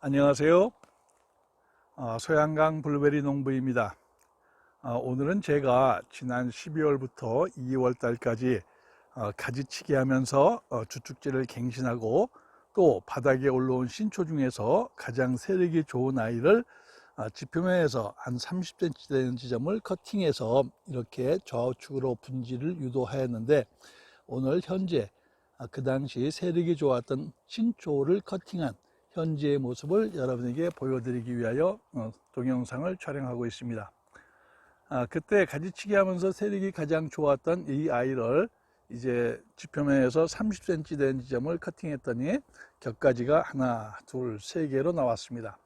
안녕하세요. 소양강 블루베리 농부입니다. 오늘은 제가 지난 12월부터 2월 달까지 가지치기 하면서 주축지를 갱신하고 또 바닥에 올라온 신초 중에서 가장 세력이 좋은 아이를 지표면에서 한 30cm 되는 지점을 커팅해서 이렇게 좌우측으로 분지를 유도하였는데, 오늘 현재 그 당시 세력이 좋았던 신초를 커팅한 현재의 모습을 여러분에게 보여드리기 위하여 동영상을 촬영하고 있습니다. 그때 가지치기 하면서 세력이 가장 좋았던 이 아이를 이제 지표면에서 30cm 된 지점을 커팅했더니 격가지가 하나, 둘, 세 개로 나왔습니다.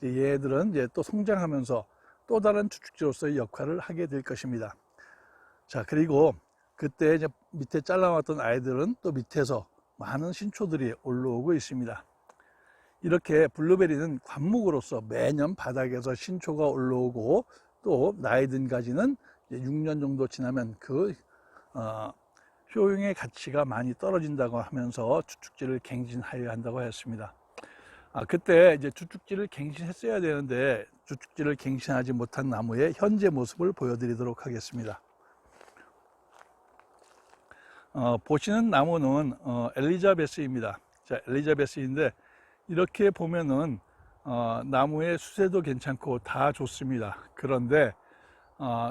얘들은 이제 또 성장하면서 또 다른 주축지로서의 역할을 하게 될 것입니다. 자, 그리고 그때 이제 밑에 잘라놨던 아이들은 또 밑에서 많은 신초들이 올라오고 있습니다. 이렇게 블루베리는 관목으로서 매년 바닥에서 신초가 올라오고 또 나이 든 가지는 6년 정도 지나면 그 효용의 가치가 많이 떨어진다고 하면서 주축지를 갱신하여야 한다고 했습니다. 그때 이제 주축지를 갱신했어야 되는데 주축지를 갱신하지 못한 나무의 현재 모습을 보여드리도록 하겠습니다. 보시는 나무는 엘리자베스입니다. 자, 엘리자베스인데 이렇게 보면은 나무의 수세도 괜찮고 다 좋습니다. 그런데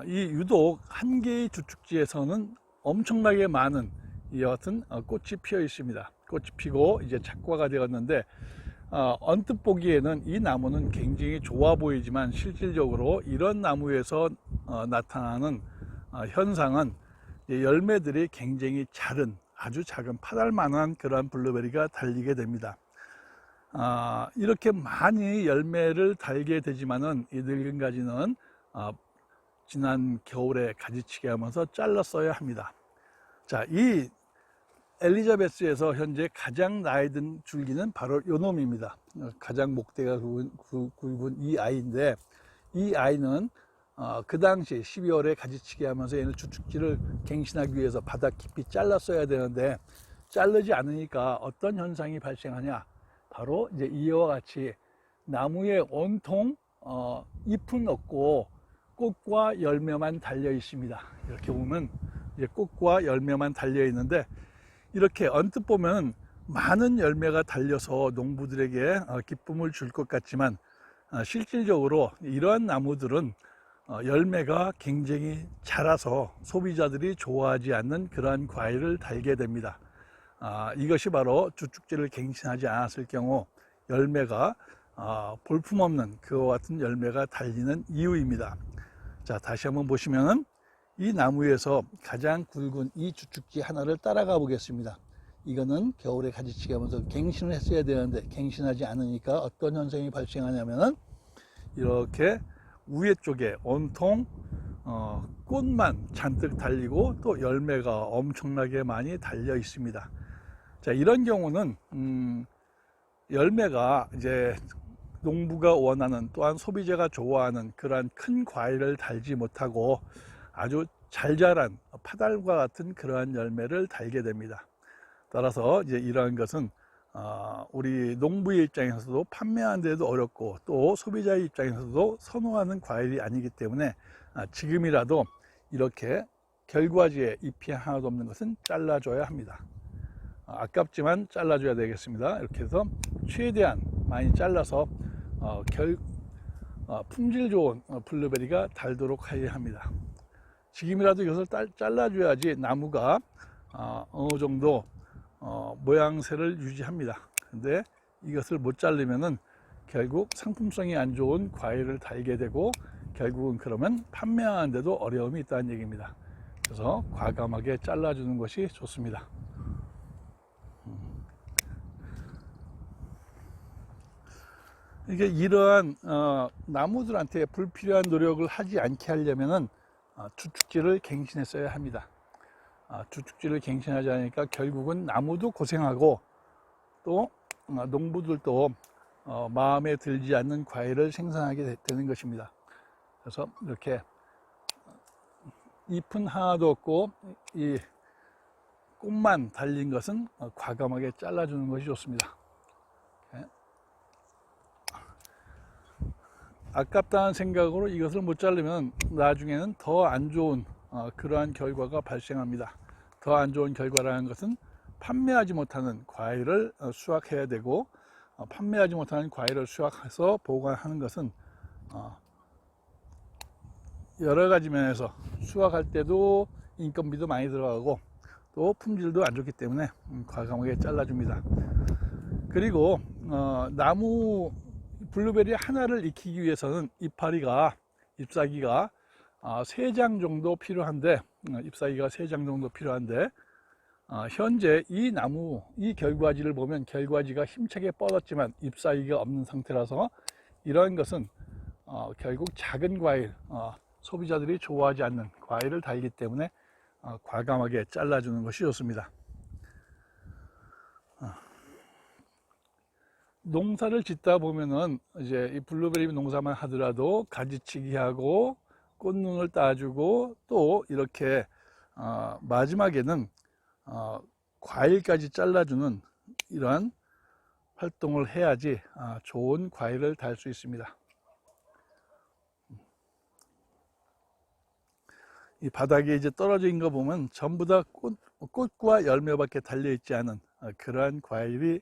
이 유독 한 개의 주축지에서는 엄청나게 많은 이와 같은 꽃이 피어 있습니다. 꽃이 피고 이제 착과가 되었는데 언뜻 보기에는 이 나무는 굉장히 좋아 보이지만 실질적으로 이런 나무에서 나타나는 현상은 열매들이 굉장히 작은, 아주 작은 파달만한 그런 블루베리가 달리게 됩니다. 이렇게 많이 열매를 달게 되지만은 이 늙은 가지는 지난 겨울에 가지치기 하면서 잘랐어야 합니다. 자, 이 엘리자베스에서 현재 가장 나이 든 줄기는 바로 요 놈입니다. 가장 목대가 굵은 이 아이인데, 이 아이는 그 당시 12월에 가지치기 하면서 얘는 주축지를 갱신하기 위해서 바닥 깊이 잘랐어야 되는데 자르지 않으니까 어떤 현상이 발생하냐, 바로 이제 이와 같이 나무에 온통 잎은 없고 꽃과 열매만 달려 있습니다. 이렇게 보면 이제 꽃과 열매만 달려 있는데, 이렇게 언뜻 보면 많은 열매가 달려서 농부들에게 기쁨을 줄 것 같지만 실질적으로 이러한 나무들은 열매가 굉장히 자라서 소비자들이 좋아하지 않는 그러한 과일을 달게 됩니다. 이것이 바로 주축지를 갱신하지 않았을 경우 열매가 볼품없는 그와 같은 열매가 달리는 이유입니다. 자, 다시 한번 보시면은 이 나무에서 가장 굵은 이 주축지 하나를 따라가 보겠습니다. 이거는 겨울에 가지치기 하면서 갱신을 했어야 되는데 갱신하지 않으니까 어떤 현상이 발생하냐면은 이렇게 위에 쪽에 온통 꽃만 잔뜩 달리고 또 열매가 엄청나게 많이 달려 있습니다. 자, 이런 경우는 열매가 이제 농부가 원하는, 또한 소비자가 좋아하는 그러한 큰 과일을 달지 못하고 아주 잘 자란 파달과 같은 그러한 열매를 달게 됩니다. 따라서 이제 이러한 것은 우리 농부의 입장에서도 판매하는 데도 어렵고 또 소비자의 입장에서도 선호하는 과일이 아니기 때문에 지금이라도 이렇게 결과지에 잎이 하나도 없는 것은 잘라줘야 합니다. 아깝지만 잘라줘야 되겠습니다. 이렇게 해서 최대한 많이 잘라서 품질 좋은 블루베리가 달도록 해야 합니다. 지금이라도 이것을 잘라줘야지 나무가 어느 정도 모양새를 유지합니다. 근데 이것을 못 자르면은 결국 상품성이 안 좋은 과일을 달게 되고 결국은 그러면 판매하는데도 어려움이 있다는 얘기입니다. 그래서 과감하게 잘라주는 것이 좋습니다. 이게 이러한 나무들한테 불필요한 노력을 하지 않게 하려면은 주축지를 갱신했어야 합니다. 주축지를 갱신하지 않으니까 결국은 나무도 고생하고 또 농부들도 마음에 들지 않는 과일을 생산하게 되는 것입니다. 그래서 이렇게 잎은 하나도 없고 이 꽃만 달린 것은 과감하게 잘라주는 것이 좋습니다. 아깝다는 생각으로 이것을 못 자르면 나중에는 더 안 좋은 그러한 결과가 발생합니다. 더 안 좋은 결과라는 것은 판매하지 못하는 과일을 수확해야 되고, 판매하지 못하는 과일을 수확해서 보관하는 것은 여러 가지 면에서 수확할 때도 인건비도 많이 들어가고 또 품질도 안 좋기 때문에 과감하게 잘라줍니다. 그리고 나무 블루베리 하나를 익히기 위해서는 잎사귀가 3장 정도 필요한데, 잎사귀가 3장 정도 필요한데, 현재 이 나무, 이 결과지를 보면 결과지가 힘차게 뻗었지만 잎사귀가 없는 상태라서 이러한 것은 결국 작은 과일, 소비자들이 좋아하지 않는 과일을 달기 때문에 과감하게 잘라주는 것이 좋습니다. 농사를 짓다 보면은 이제 이 블루베리 농사만 하더라도 가지치기 하고 꽃눈을 따주고 또 이렇게 마지막에는 과일까지 잘라주는 이러한 활동을 해야지 좋은 과일을 달 수 있습니다. 이 바닥에 이제 떨어져 있는 거 보면 전부 다 꽃과 열매밖에 달려 있지 않은 그러한 과일이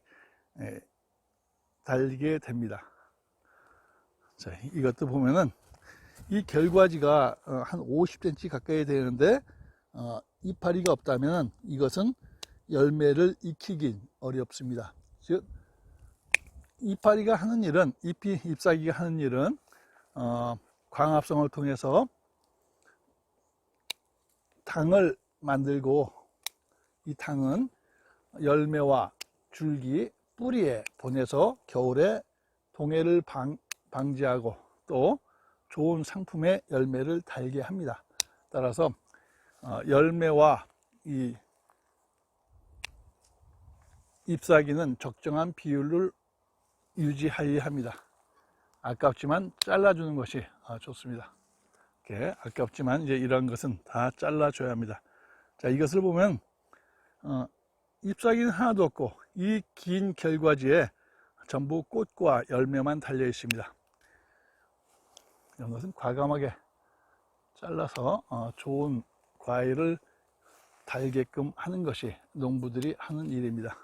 달리게 됩니다. 자, 이것도 보면은 이 결과지가 한 50cm 가까이 되는데 이파리가 없다면 이것은 열매를 익히긴 어렵습니다. 즉 이파리가 하는 일은, 잎사귀가 하는 일은 광합성을 통해서 당을 만들고, 이 당은 열매와 줄기, 뿌리에 보내서 겨울에 동해를 방지하고 또 좋은 상품의 열매를 달게 합니다. 따라서 열매와 이 잎사귀는 적정한 비율을 유지해야 합니다. 아깝지만 잘라주는 것이 좋습니다. 이렇게 아깝지만 이제 이런 것은 다 잘라줘야 합니다. 자, 이것을 보면 잎사귀는 하나도 없고 이 긴 결과지에 전부 꽃과 열매만 달려 있습니다. 이런 것은 과감하게 잘라서 좋은 과일을 달게끔 하는 것이 농부들이 하는 일입니다.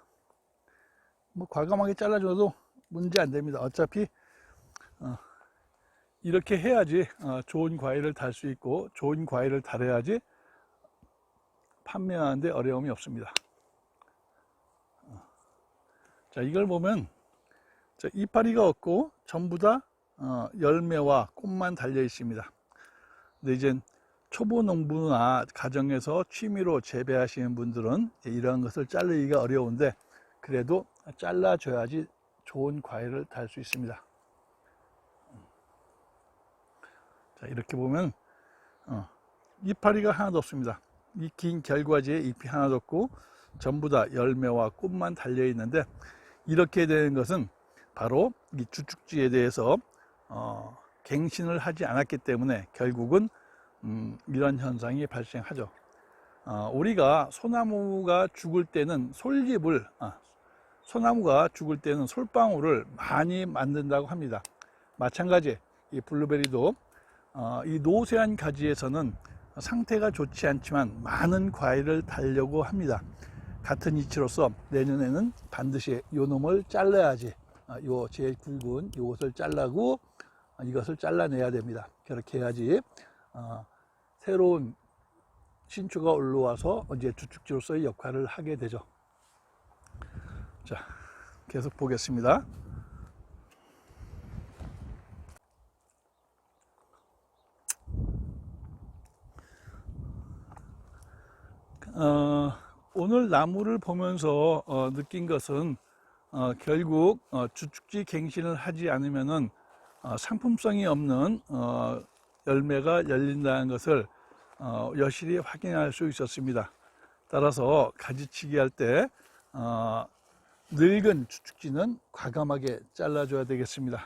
뭐 과감하게 잘라줘도 문제 안 됩니다. 어차피 이렇게 해야지 좋은 과일을 달 수 있고, 좋은 과일을 달아야지 판매하는데 어려움이 없습니다. 자, 이걸 보면 이파리가 없고 전부 다 열매와 꽃만 달려 있습니다. 근데 이제 초보 농부나 가정에서 취미로 재배하시는 분들은 이런 것을 자르기가 어려운데 그래도 잘라줘야지 좋은 과일을 달 수 있습니다. 자, 이렇게 보면 이파리가 하나도 없습니다. 이 긴 결과지에 잎이 하나도 없고 전부 다 열매와 꽃만 달려 있는데, 이렇게 되는 것은 바로 이 주축지에 대해서 갱신을 하지 않았기 때문에 결국은 이런 현상이 발생하죠. 우리가 소나무가 죽을 때는 소나무가 죽을 때는 솔방울을 많이 만든다고 합니다. 마찬가지 이 블루베리도 이 노쇠한 가지에서는 상태가 좋지 않지만 많은 과일을 달려고 합니다. 같은 이치로서 내년에는 반드시 요 놈을 잘라야지, 요 제일 굵은 요것을 잘라고 이것을 잘라내야 됩니다. 그렇게 해야지 새로운 신초가 올라와서 이제 주축지로서의 역할을 하게 되죠. 자, 계속 보겠습니다. 오늘 나무를 보면서 느낀 것은 결국 주축지 갱신을 하지 않으면은 상품성이 없는 열매가 열린다는 것을 여실히 확인할 수 있었습니다. 따라서 가지치기 할 때 늙은 주축지는 과감하게 잘라줘야 되겠습니다.